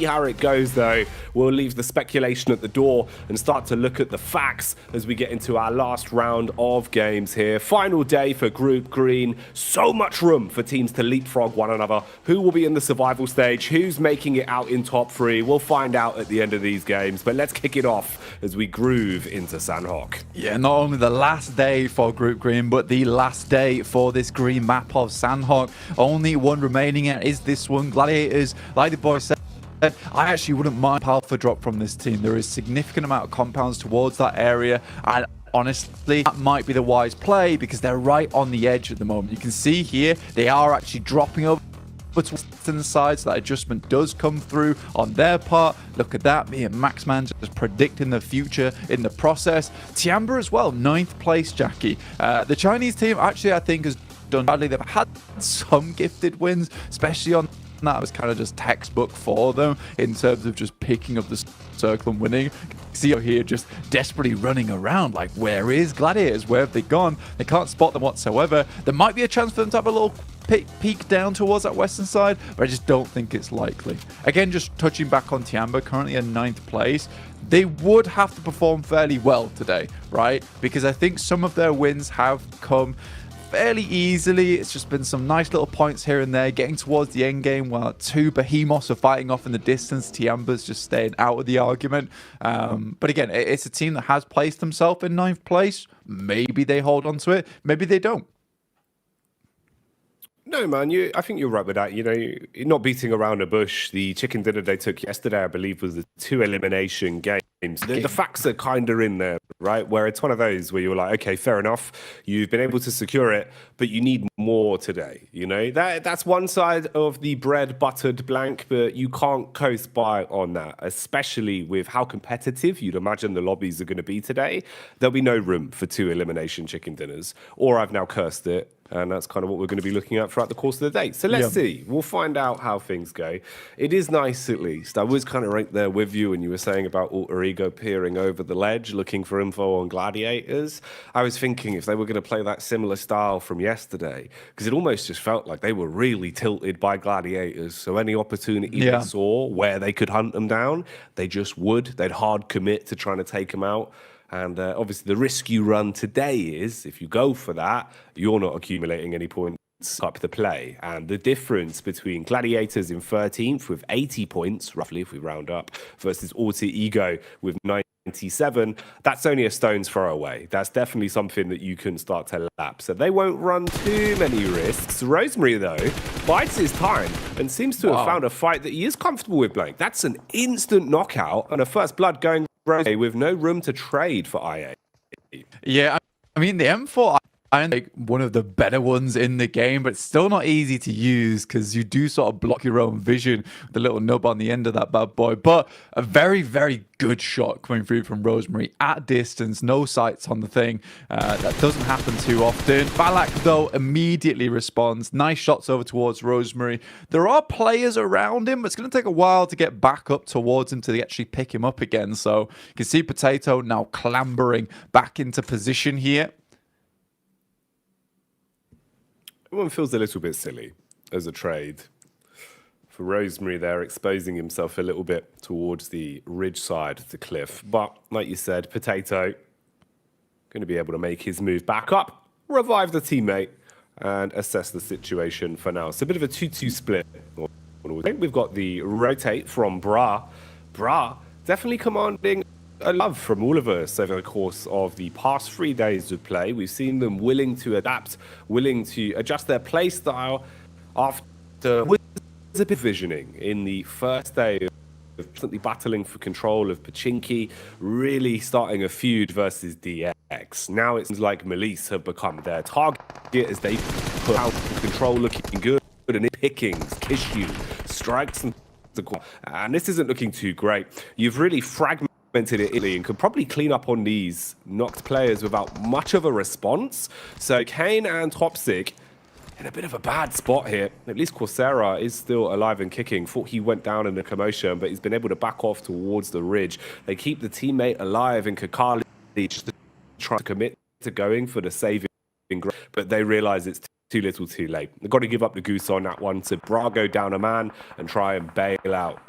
how it goes, though. We'll leave the speculation at the door and start to look at the facts as we get into our last round of games here. Final day for Group Green. So much room for teams to leapfrog one another. Who will be in the survival stage? Who's making it out in top three? We'll find out at the end of these games. But let's kick it off as we groove into Sanhok. Yeah, not only the last day for Group Green, but the last day for this green map of Sanhok. Only one remaining, and is this one. Gladiators, like the boy said, I actually wouldn't mind alpha drop from this team. There is significant amount of compounds towards that area, and honestly, that might be the wise play because they're right on the edge at the moment. You can see here, they are actually dropping over to the side, so that adjustment does come through on their part. Look at that, me and Maxman just predicting the future in the process. Tiamba as well, 9th place, Jackie. The Chinese team actually, I think, has done badly. They've had some gifted wins, especially on that was kind of just textbook for them in terms of just picking up the circle and winning. See here just desperately running around like, where is Gladiators? Where have they gone? They can't spot them whatsoever. There might be a chance for them to have a little peek down towards that western side, but I just don't think it's likely. Again, just touching back on Tiamba, currently in 9th place. They would have to perform fairly well today, right? Because I think some of their wins have come fairly easily. It's just been some nice little points here and there, getting towards the end game while two behemoths are fighting off in the distance. Tiamba's just staying out of the argument. But again, it's a team that has placed themselves in 9th place. Maybe they hold on to it. Maybe they don't. No, man, I think you're right with that. You know, you're not beating around a bush. The chicken dinner they took yesterday, I believe, was the 2 elimination games. The facts are kind of in there, right? Where it's one of those where you're like, okay, fair enough. You've been able to secure it, but you need more today. You know, that's one side of the bread buttered blank, but you can't coast by on that, especially with how competitive you'd imagine the lobbies are going to be today. There'll be no room for 2 elimination chicken dinners, or I've now cursed it. And that's kind of what we're going to be looking at throughout the course of the day. So let's see. We'll find out how things go. It is nice, at least. I was kind of right there with you when you were saying about Alter Ego peering over the ledge, looking for info on Gladiators. I was thinking if they were going to play that similar style from yesterday, because it almost just felt like they were really tilted by Gladiators. So any opportunity they saw where they could hunt them down, they just would. They'd hard commit to trying to take them out. And obviously, the risk you run today is, if you go for that, you're not accumulating any points up the play. And the difference between Gladiators in 13th with 80 points, roughly, if we round up, versus Alter Ego with 97, that's only a stone's throw away. That's definitely something that you can start to lap. So they won't run too many risks. Rosemary, though, bides his time and seems to have found a fight that he is comfortable with, Blank. That's an instant knockout and a first blood going with no room to trade for IA. Yeah, I mean, the M4 I think one of the better ones in the game, but it's still not easy to use because you do sort of block your own vision with the little nub on the end of that bad boy. But a very, very good shot coming through from Rosemary at distance, no sights on the thing. That doesn't happen too often. Balak, though, immediately responds. Nice shots over towards Rosemary. There are players around him, but it's going to take a while to get back up towards him to actually pick him up again. So you can see Potato now clambering back into position here. Everyone feels a little bit silly as a trade. For Rosemary there, exposing himself a little bit towards the ridge side of the cliff. But, like you said, Potato going to be able to make his move back up, revive the teammate, and assess the situation for now. It's a bit of a 2-2 split. I think we've got the rotate from Bra. Bra definitely commanding a love from all of us over the course of the past 3 days of play. We've seen them willing to adapt, willing to adjust their play style after a bit visioning in the first day of constantly battling for control of Pachinki, really starting a feud versus DX. Now it seems like Melise have become their target as they put out control looking good, and it pickings, Kishu, strikes, and this isn't looking too great. You've really fragmented it and could probably clean up on these knocked players without much of a response. So Kane and Topsic in a bit of a bad spot here. At least Coursera is still alive and kicking. Thought he went down in the commotion, but he's been able to back off towards the ridge. They keep the teammate alive in Kakali, just trying to commit to going for the saving, but they realize it's too little too late. They've got to give up the goose on that one. So Brago down a man and try and bail out.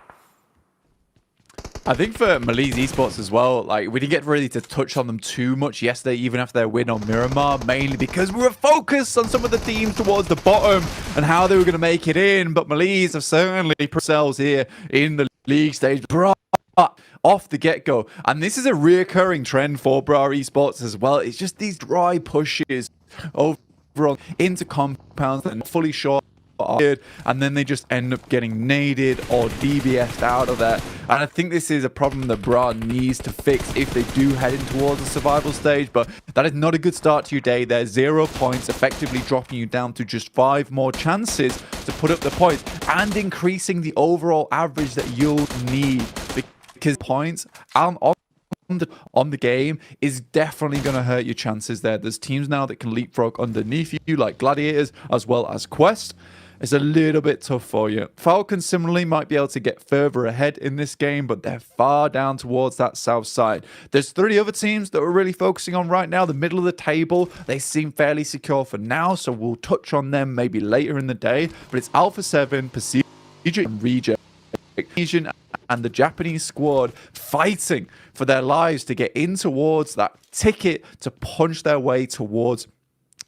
I think for Mali's Esports as well, like we didn't get really to touch on them too much yesterday, even after their win on Miramar, mainly because we were focused on some of the teams towards the bottom and how they were going to make it in. But Mali's have certainly put themselves here in the league stage. Bro, off the get-go. And this is a reoccurring trend for Bra Esports as well. It's just these dry pushes overall into compounds and fully short, and then they just end up getting naded or DBS'd out of there. And I think this is a problem that Bra needs to fix if they do head in towards the survival stage. But that is not a good start to your day. There's 0 points, effectively dropping you down to just 5 more chances to put up the points and increasing the overall average that you'll need, because points on the game is definitely going to hurt your chances there. There's teams now that can leapfrog underneath you, like Gladiators as well as Quest. It's a little bit tough for you. Falcons similarly might be able to get further ahead in this game, but they're far down towards that south side. There's 3 other teams that we're really focusing on right now. The middle of the table, they seem fairly secure for now, so we'll touch on them maybe later in the day. But it's Alpha 7, Pacific, and Reject. Asian and the Japanese squad fighting for their lives to get in towards that ticket to punch their way towards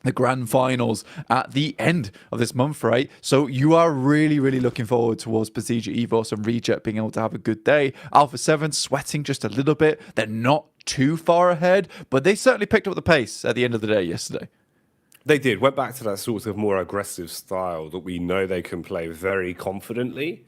the grand finals at the end of this month, right? So you are really, really looking forward towards Pasija, Evos, and Reject being able to have a good day. Alpha 7 sweating just a little bit. They're not too far ahead, but they certainly picked up the pace at the end of the day yesterday. They did. Went back to that sort of more aggressive style that we know they can play very confidently.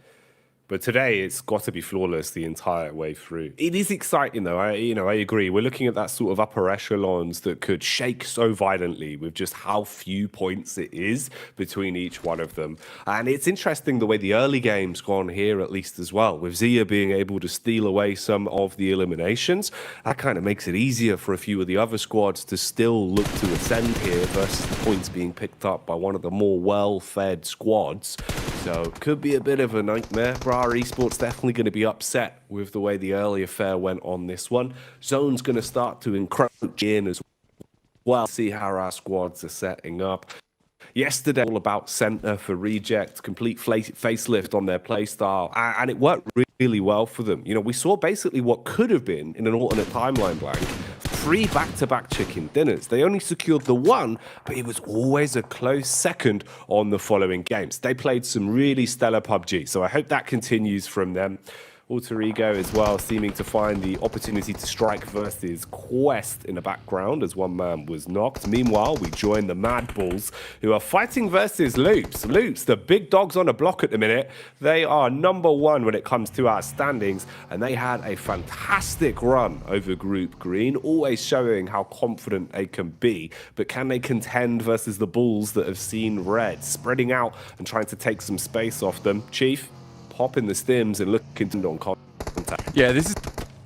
But today, it's got to be flawless the entire way through. It is exciting, though. I agree. We're looking at that sort of upper echelons that could shake so violently with just how few points it is between each one of them. And it's interesting the way the early game's gone here, at least as well, with Zia being able to steal away some of the eliminations. That kind of makes it easier for a few of the other squads to still look to ascend here versus the points being picked up by one of the more well-fed squads. So it could be a bit of a nightmare. Bra Esports definitely going to be upset with the way the early affair went on this one. Zone's going to start to encroach in as well. See how our squads are setting up. Yesterday, all about center for Reject, complete facelift on their playstyle, and it worked really well for them. You know, we saw basically what could have been, in an alternate timeline blank, 3 back-to-back chicken dinners. They only secured the 1, but it was always a close second on the following games. They played some really stellar PUBG, so I hope that continues from them. Alter Ego as well, seeming to find the opportunity to strike versus Quest in the background as one man was knocked. Meanwhile, we join the Mad Bulls, who are fighting versus Loops. Loops, the big dogs on the block at the minute. They are number 1 when it comes to our standings, and they had a fantastic run over Group Green, always showing how confident they can be. But can they contend versus the Bulls that have seen red, spreading out and trying to take some space off them? Chief, pop in the stims and look into on contact. Yeah, this is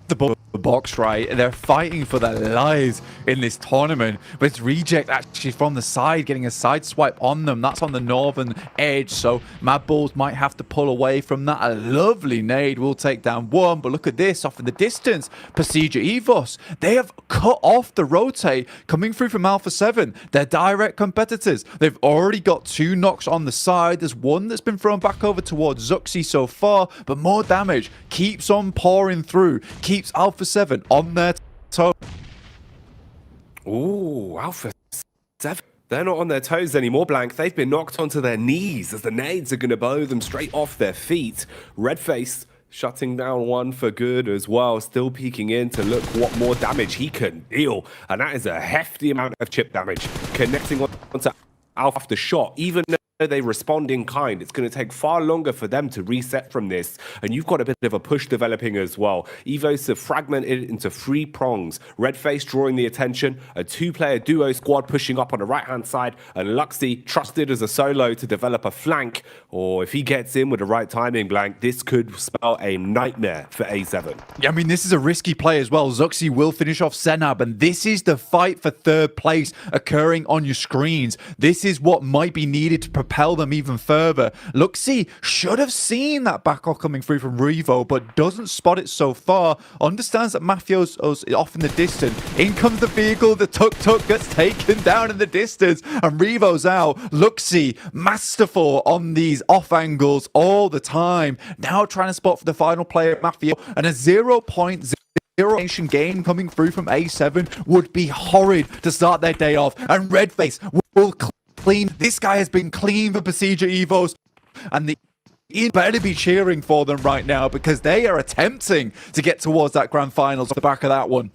the box, right? They're fighting for their lives in this tournament, but it's Reject actually from the side getting a side swipe on them. That's on the northern edge, so Mad Bulls might have to pull away from that. A lovely nade will take down 1, but look at this off in the distance. Pasija Evos, they have cut off the rotate coming through from Alpha 7. They're direct competitors. They've already got 2 knocks on the side. There's 1 that's been thrown back over towards Zuxi so far, but more damage keeps on pouring through, keeps Alpha 7 on their toes. Ooh, Alpha 7. They're not on their toes anymore, Blank. They've been knocked onto their knees as the nades are going to blow them straight off their feet. Redface shutting down 1 for good as well, still peeking in to look what more damage he can deal. And that is a hefty amount of chip damage. Connecting onto Alpha after shot, even though they respond in kind, it's going to take far longer for them to reset from this. And you've got a bit of a push developing as well. Evos have fragmented into 3 prongs. Redface drawing the attention, a 2-player duo squad pushing up on the right-hand side, and Luxy trusted as a solo to develop a flank. Or if he gets in with the right timing, Blank, this could spell a nightmare for A7. Yeah, I mean, this is a risky play as well. Zuxi will finish off Senab, and this is the fight for 3rd place occurring on your screens. This is what might be needed to propel them even further. Luxy should have seen that backhoe coming through from Revo, but doesn't spot it so far. Understands that Mafio's off in the distance. In comes the vehicle, the tuk-tuk gets taken down in the distance, and Revo's out. Luxy, masterful on these off angles all the time. Now trying to spot for the final player, Mafia, and a 0.0 nation game coming through from A7 would be horrid to start their day off. And Redface will clean. This guy has been clean for Procedure Evos, and you better be cheering for them right now because they are attempting to get towards that grand finals off the back of that one.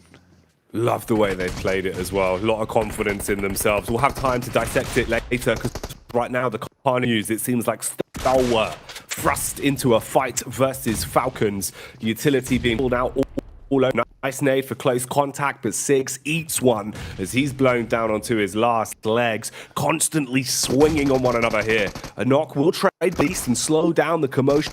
Love the way they played it as well. A lot of confidence in themselves. We'll have time to dissect it later because right now the Carnage news, it seems like Stalwart thrust into a fight versus Falcons. Utility being pulled out all over. Nice nade for close contact, but Six eats one as he's blown down onto his last legs, constantly swinging on one another here. A knock will trade beast and slow down the commotion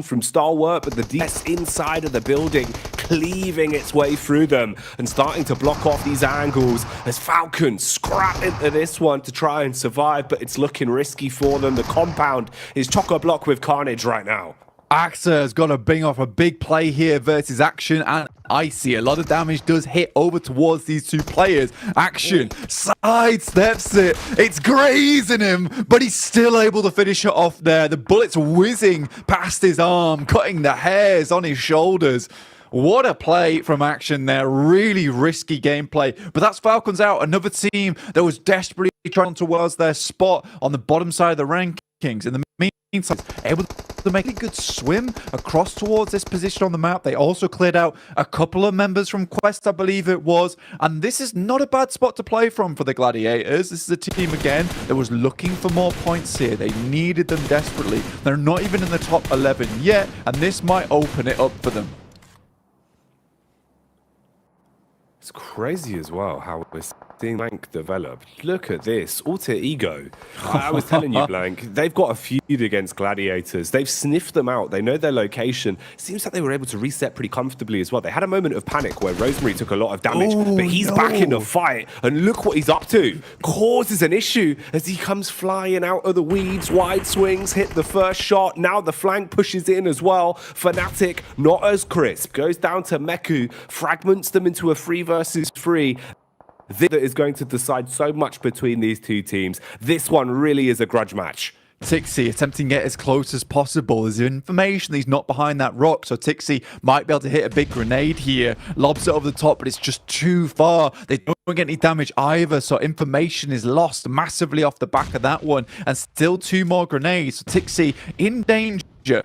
from Stalwart, but the DS inside of the building cleaving its way through them and starting to block off these angles as Falcons scrap into this one to try and survive, but it's looking risky for them. The compound is chock-a-block with carnage right now. Axa has got to bring off a big play here versus Action and Icy. A lot of damage does hit over towards these two players. Action sidesteps it. It's grazing him, but he's still able to finish it off there. The bullet's whizzing past his arm, cutting the hairs on his shoulders. What a play from Action there. Really risky gameplay. But that's Falcons out. Another team that was desperately trying towards their spot on the bottom side of the rankings. In the meantime, able to make a good swim across towards this position on the map. They also cleared out a couple of members from Quest, I believe it was. And this is not a bad spot to play from for the Gladiators. This is a team, again, that was looking for more points here. They needed them desperately. They're not even in the top 11 yet, and this might open it up for them. It's crazy as well how we're seeing Blank develop. Look at this, Alter Ego. I was telling you, Blank, they've got a feud against Gladiators. They've sniffed them out. They know their location. Seems like they were able to reset pretty comfortably as well. They had a moment of panic where Rosemary took a lot of damage, but he's back in the fight, and look what he's up to. Causes an issue as he comes flying out of the weeds. Wide swings, hit the first shot. Now the flank pushes in as well. Fnatic, not as crisp. Goes down to Meku, fragments them into a 3 versus 3. This is going to decide so much between these two teams. This one really is a grudge match. Tixie attempting to get as close as possible. There's information that he's not behind that rock, so Tixie might be able to hit a big grenade here. Lobs it over the top, but it's just too far. They don't get any damage either, so information is lost massively off the back of that one. And still 2 more grenades. So Tixie in danger.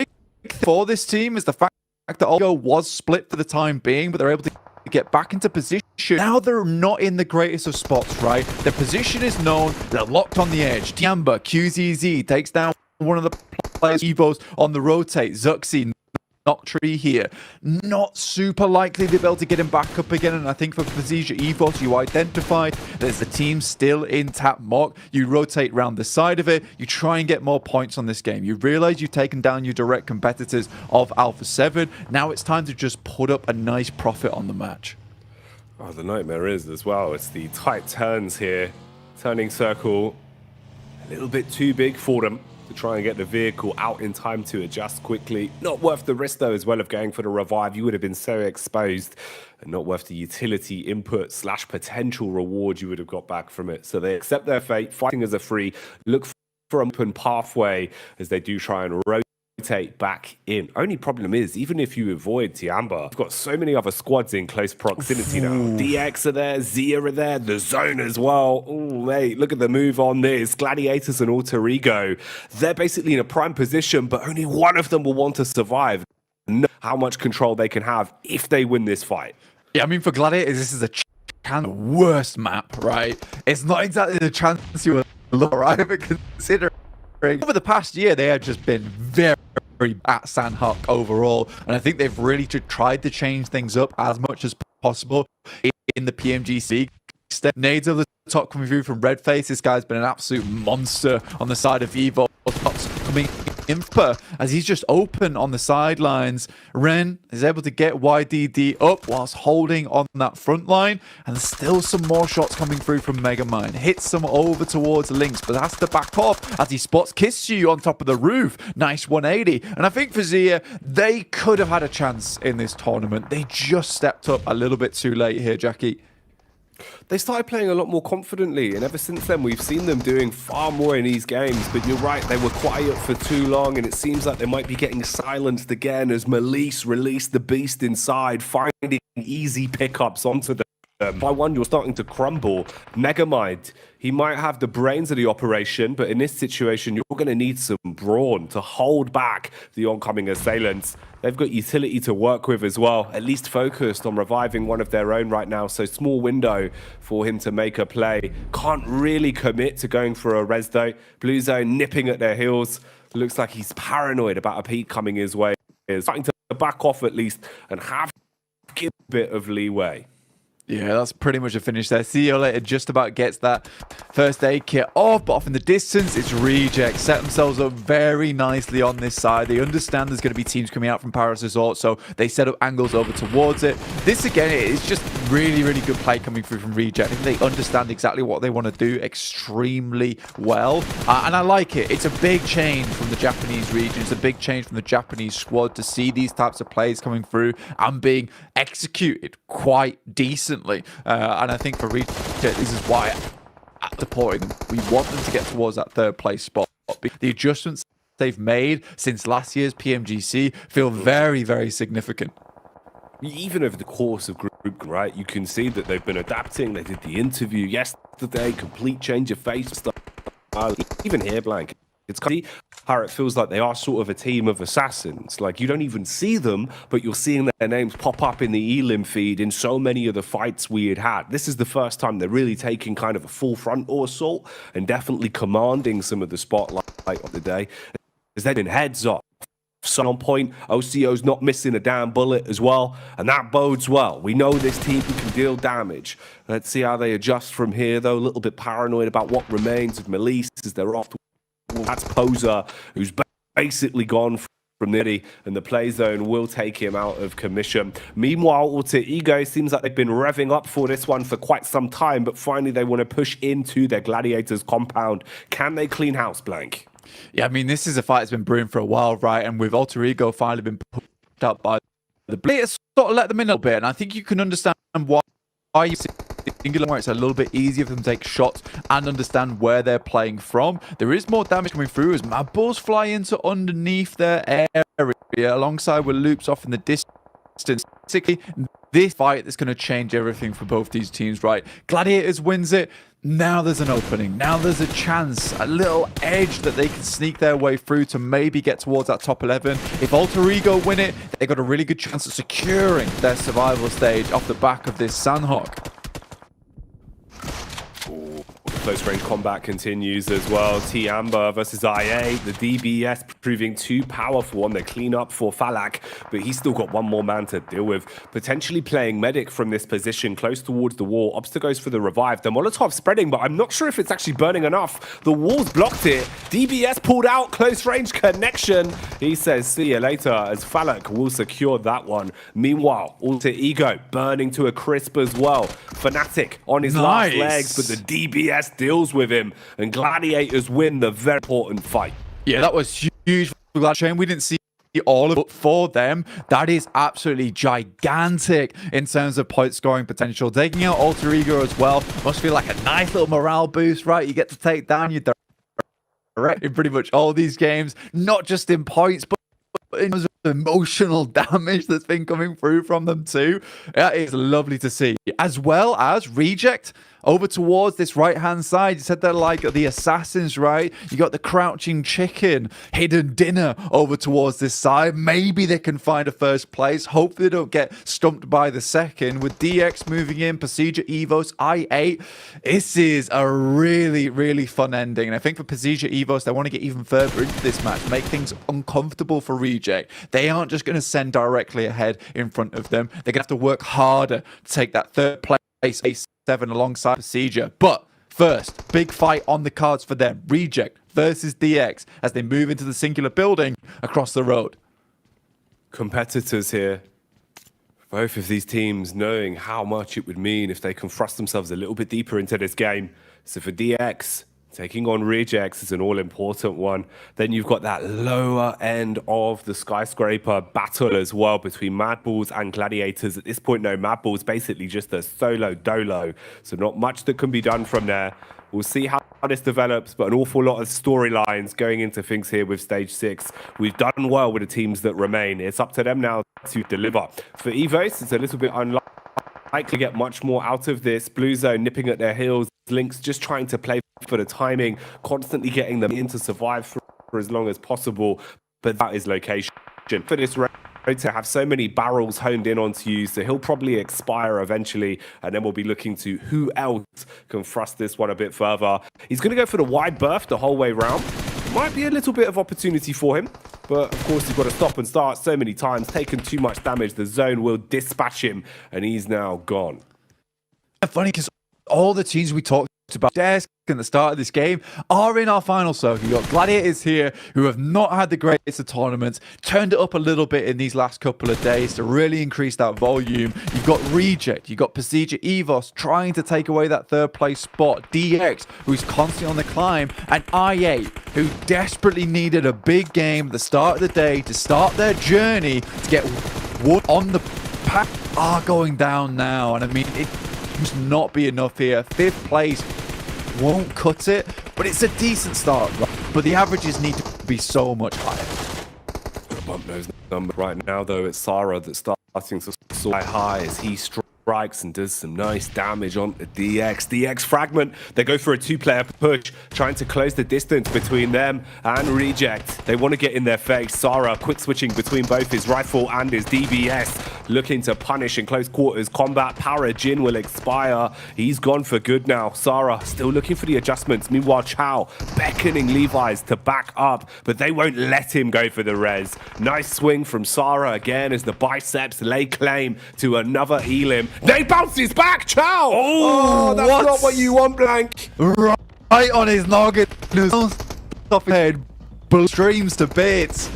For this team is the fact that Olgo was split for the time being, but they're able to get back into position. Now they're not in the greatest of spots, right? Their position is known. They're locked on the edge. Tiamba, QZZ takes down one of the players. Evos on the rotate. Zuxi, knock tree here. Not super likely to be able to get him back up again. And I think for Procedure Evos, you identify there's the team still in tap mock. You rotate around the side of it. You try and get more points on this game. You realize you've taken down your direct competitors of Alpha 7. Now it's time to just put up a nice profit on the match. Oh, the nightmare is as well. It's the tight turns here. Turning circle a little bit too big for them to try and get the vehicle out in time to adjust quickly. Not worth the risk, though, as well, of going for the revive. You would have been so exposed, and not worth the utility input / potential reward you would have got back from it. So they accept their fate, fighting as a free, look for an open pathway as they do try and rotate back in. Only problem is, even if you avoid Tiamba, you've got so many other squads in close proximity now. DX are there, Zia are there, the Zone as well. Oh, mate, look at the move on this. Gladiators and Alter Ego, they're basically in a prime position, but only one of them will want to survive. Know how much control they can have if they win this fight. Yeah, I mean, for Gladiators, this is the worst map, right? It's not exactly the chance you would look, right? But considering over the past year, they have just been very at Sanhok overall, and I think they've really tried to change things up as much as possible in the PMGC. Nades over the top coming through from Redface. This guy's been an absolute monster on the side of Evo. Coming Impa as he's just open on the sidelines. Ren is able to get YDD up whilst holding on that front line, and there's still some more shots coming through from Megamind. Hits some over towards Lynx, but has to back off as he spots Kissu on top of the roof. Nice 180. And I think for Zia, they could have had a chance in this tournament. They just stepped up a little bit too late here, Jackie. They started playing a lot more confidently, and ever since then we've seen them doing far more in these games. But you're right, they were quiet for too long, and it seems like they might be getting silenced again as Melise released the beast inside, finding easy pickups onto them. By one, you're starting to crumble. Megamind, he might have the brains of the operation, but in this situation, you're going to need some brawn to hold back the oncoming assailants. They've got utility to work with as well, at least focused on reviving one of their own right now. So small window for him to make a play. Can't really commit to going for a res though. Blue Zone nipping at their heels. Looks like he's paranoid about a peak coming his way. He's starting to back off at least and have a bit of leeway. Yeah, that's pretty much a finish there. See you later just about gets that first aid kit off, but off in the distance, it's Reject. Set themselves up very nicely on this side. They understand there's going to be teams coming out from Paris Resort, so they set up angles over towards it. This, again, is just really, really good play coming through from Reject. I think they understand exactly what they want to do extremely well, and I like it. It's a big change from the Japanese region. It's a big change from the Japanese squad to see these types of plays coming through and being executed quite decently. And I think for Reject, this is why I'm supporting them. We want them to get towards that third place spot. The adjustments they've made since last year's PMGC feel very, very significant. Even over the course of group, right, you can see that they've been adapting. They did the interview yesterday, complete change of face stuff. Even here, Blank, it's crazy how it feels like they are sort of a team of assassins. Like, you don't even see them, but you're seeing their names pop up in the elim feed in so many of the fights we had. This is the first time they're really taking kind of a full frontal assault and definitely commanding some of the spotlight of the day. As they've been heads up. Sun on point, OCO's not missing a damn bullet as well, and that bodes well. We know this team can deal damage. Let's see how they adjust from here, though. A little bit paranoid about what remains of Melise as they're off. That's Poser, who's basically gone from Nitty, and the play zone will take him out of commission. Meanwhile, Alter Ego seems like they've been revving up for this one for quite some time, but finally they want to push into their Gladiators compound. Can they clean house, Blank? Yeah, I mean, this is a fight that's been brewing for a while, right? And with Alter Ego finally been put up by the Blitz, sort of let them in a little bit. And I think you can understand why you see where it's a little bit easier for them to take shots and understand where they're playing from. There is more damage coming through as Mad Bulls fly into underneath their area alongside with Loops off in the distance. Basically, this fight is going to change everything for both these teams, right? Gladiators wins it. Now there's an opening. Now there's a chance, a little edge that they can sneak their way through to maybe get towards that top 11. If Alter Ego win it, they got a really good chance of securing their survival stage off the back of this Sandhawk. Close range combat continues as well. T Amber versus IA. The DBS proving too powerful on the cleanup for Falak, but he's still got one more man to deal with. Potentially playing medic from this position close towards the wall. Obsta goes for the revive. The Molotov spreading, but I'm not sure if it's actually burning enough. The wall's blocked it. DBS pulled out. Close range connection. He says, see you later, as Falak will secure that one. Meanwhile, Alter Ego burning to a crisp as well. Fnatic on his last legs, but the DBS deals with him, and Gladiators win the very important fight. Yeah, that was huge. Shame we didn't see all of it, but for them, that is absolutely gigantic in terms of point scoring potential. Taking out Alter Ego as well must feel like a nice little morale boost, right? You get to take down your direct in pretty much all these games, not just in points, but in terms of emotional damage that's been coming through from them too. That is lovely to see. As well as Reject over towards this right-hand side. You said they're like the assassins, right? You got the crouching chicken, hidden dinner over towards this side. Maybe they can find a first place. Hopefully they don't get stumped by the second. With DX moving in, Procedure Evos, I8. This is a really, really fun ending. And I think for Procedure Evos, they want to get even further into this match, make things uncomfortable for Reject. They aren't just going to send directly ahead in front of them. They're going to have to work harder to take that third place. A7 alongside Procedure. But first, big fight on the cards for them. Reject versus DX as they move into the singular building across the road. Competitors here. Both of these teams knowing how much it would mean if they can thrust themselves a little bit deeper into this game. So for DX, taking on Rejects is an all-important one. Then you've got that lower end of the skyscraper battle as well between Madballs and Gladiators. At this point, no, Madballs basically just a solo dolo. So not much that can be done from there. We'll see how this develops, but an awful lot of storylines going into things here with Stage 6. We've done well with the teams that remain. It's up to them now to deliver. For Evos, it's a little bit unlikely to get much more out of this. Blue Zone nipping at their heels. Lynx just trying to play for the timing, constantly getting them in to survive for as long as possible. But that is location. For this race, to have so many barrels honed in onto you, so he'll probably expire eventually, and then we'll be looking to who else can thrust this one a bit further. He's going to go for the wide berth the whole way round. Might be a little bit of opportunity for him, but of course you've got to stop and start so many times, taken too much damage. The zone will dispatch him, and he's now gone. Funny because all the teams we talked about desk at the start of this game are in our final circle. You've got Gladiators here who have not had the greatest of tournaments, turned it up a little bit in these last couple of days to really increase that volume. You've got Reject, you've got Pasija Evos trying to take away that third place spot, DX who's constantly on the climb, and IA who desperately needed a big game at the start of the day to start their journey to get one on the pack are going down now. And I mean, it must not be enough here. 5th place won't cut it, but it's a decent start. But the averages need to be so much higher. Bump those numbers right now, though. It's Sarah that's starting to soar high as he strikes and does some nice damage on the DX. DX fragment. They go for a 2-player push, trying to close the distance between them and Reject. They want to get in their face. Sarah quick switching between both his rifle and his DBS, looking to punish in close quarters combat. Para Jin will expire. He's gone for good now. Sarah still looking for the adjustments. Meanwhile, Chow beckoning Levi's to back up, but they won't let him go for the res. Nice swing from Sarah again as the biceps lay claim to another Elim. They bounces back, Chow! Oh, that's not what you want, Blank. Right on his noggin. Off his head. Streams to bits.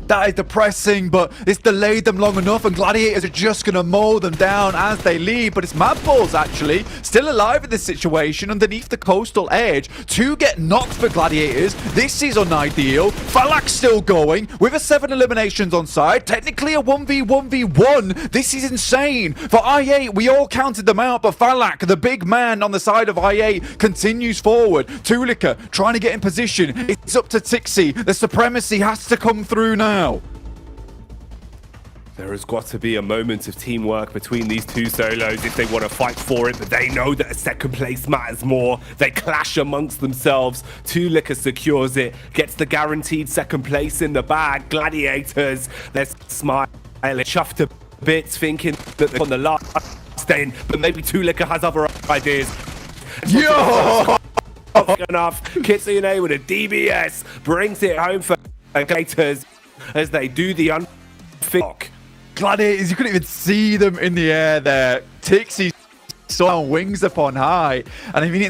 That is depressing, but it's delayed them long enough, and Gladiators are just going to mow them down as they leave. But it's Madballs, actually, still alive in this situation underneath the coastal edge to get knocked for Gladiators. This is unideal. Falak's still going with a 7 eliminations on side. Technically a 1v1v1. This is insane. For IA, we all counted them out, but Falak, the big man on the side of IA, continues forward. Tulika trying to get in position. It's up to Tixie. The supremacy has to come through now. There has got to be a moment of teamwork between these two solos if they want to fight for it, but they know that a second place matters more. They clash amongst themselves. Tulika secures it, gets the guaranteed second place in the bag. Gladiators, they're smiling, chuffed to bits, thinking that they're on the last day, but maybe Tulika has other ideas. Yo! Enough. Kitsune with a DBS brings it home for Gladiators as they do the unfit. Gladiators, you couldn't even see them in the air there. Tixie saw wings upon high, and I mean, it's